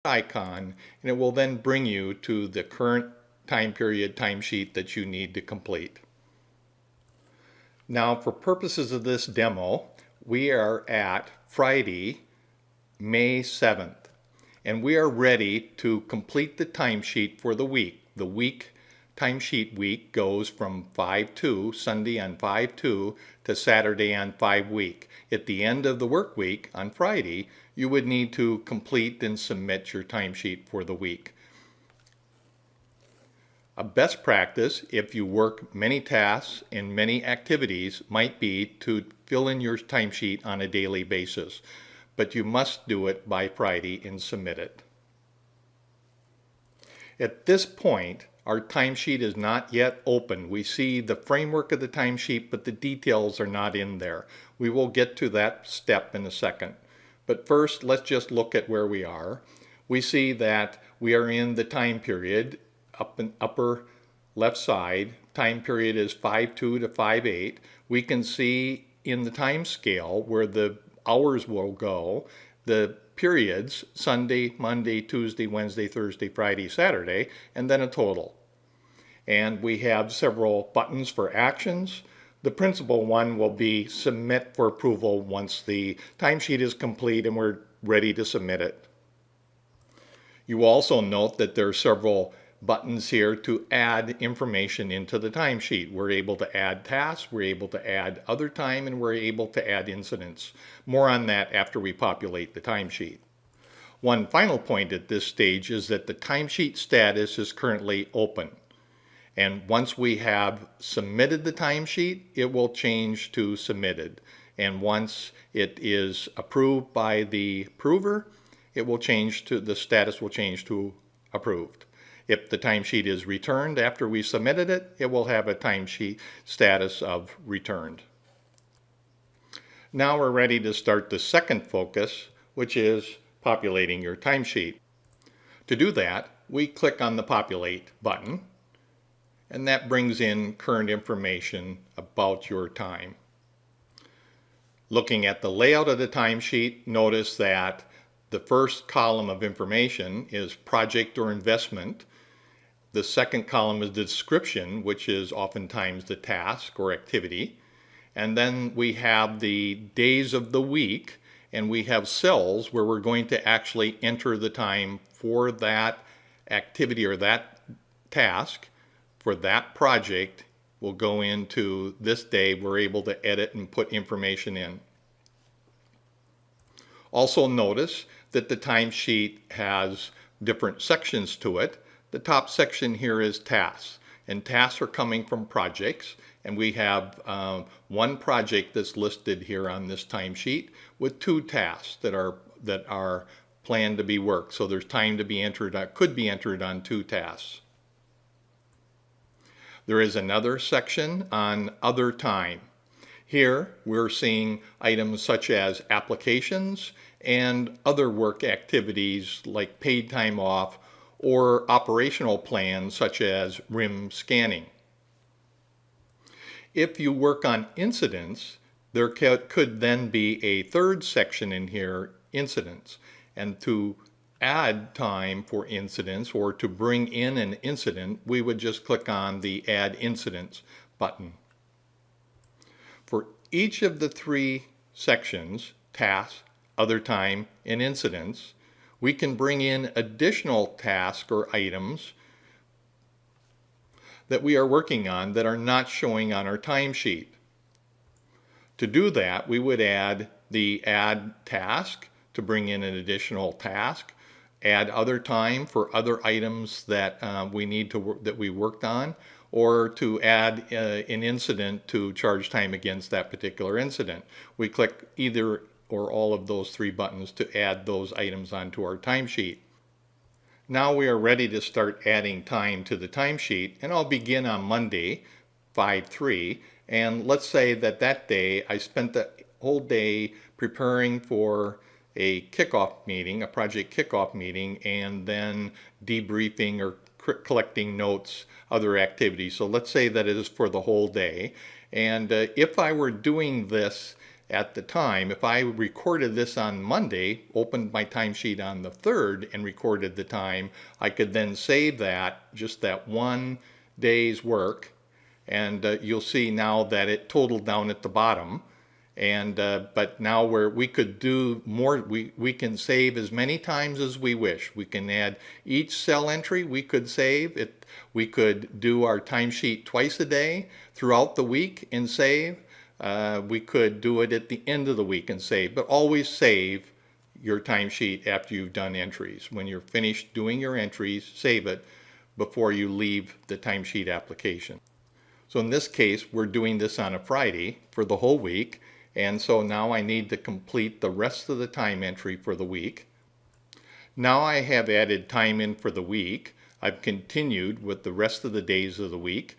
icon, and it will then bring you to the current time period timesheet that you need to complete. Now, for purposes of this demo, we are at Friday, May 7th, and we are ready to complete the timesheet for the week. The timesheet week goes from 5/2, Sunday on 5/2, to Saturday on 5/week. At the end of the work week on Friday, you would need to complete and submit your timesheet for the week. A best practice, if you work many tasks and many activities, might be to fill in your timesheet on a daily basis, but you must do it by Friday and submit it. At this point, our timesheet is not yet open. We see the framework of the timesheet, but the details are not in there. We will get to that step in a second. But first, let's just look at where we are. We see that we are in the time period, up in upper left side. Time period is 5/2 to 5/8. We can see in the time scale where the hours will go, the periods, Sunday, Monday, Tuesday, Wednesday, Thursday, Friday, Saturday, and then a total. And we have several buttons for actions. The principal one will be submit for approval once the timesheet is complete and we're ready to submit it. You will also note that there are several buttons here to add information into the timesheet. We're able to add tasks, we're able to add other time, and we're able to add incidents. More on that after we populate the timesheet. One final point at this stage is that the timesheet status is currently open. And once we have submitted the timesheet, it will change to submitted. And once it is approved by the approver, the status will change to approved. If the timesheet is returned after we submitted it, it will have a timesheet status of returned. Now we're ready to start the second focus, which is populating your timesheet. To do that, we click on the Populate button, and that brings in current information about your time. Looking at the layout of the timesheet, notice that the first column of information is project or investment. The second column is the description, which is oftentimes the task or activity. And then we have the days of the week, and we have cells where we're going to actually enter the time for that activity or that task. For that project, we'll go into this day. We're able to edit and put information in. Also notice that the timesheet has different sections to it. The top section here is tasks, and tasks are coming from projects, and we have one project that's listed here on this timesheet with 2 tasks that are planned to be worked. So there's time to be entered, could be entered on 2 tasks. There is another section on other time. Here we're seeing items such as applications and other work activities like paid time off or operational plans such as RIM scanning. If you work on incidents, there could then be a third section in here, incidents. And to add time for incidents or to bring in an incident, we would just click on the Add Incidents button. For each of the 3 sections, tasks, other time, and incidents, we can bring in additional tasks or items that we are working on that are not showing on our timesheet. To do that, we would add the Add Task to bring in an additional task, add other time for other items that we need to work, that we worked on, or to add an incident to charge time against that particular incident. We click either or all of those 3 buttons to add those items onto our timesheet. Now we are ready to start adding time to the timesheet, and I'll begin on Monday, 5/3, and let's say that that day I spent the whole day preparing for a kickoff meeting, a project kickoff meeting, and then debriefing or collecting notes, other activities. So let's say that it is for the whole day. And if I were doing this at the time. If I recorded this on Monday, opened my timesheet on the 3rd and recorded the time, I could then save that, just that one day's work, and you'll see now that it totaled down at the bottom. And but now we could do more, we can save as many times as we wish. We can add each cell entry, we could save it. We could do our timesheet twice a day throughout the week and save. We could do it at the end of the week and save, but always save your timesheet after you've done entries. When you're finished doing your entries, save it before you leave the timesheet application. So in this case, we're doing this on a Friday for the whole week. And so now I need to complete the rest of the time entry for the week. Now I have added time in for the week. I've continued with the rest of the days of the week.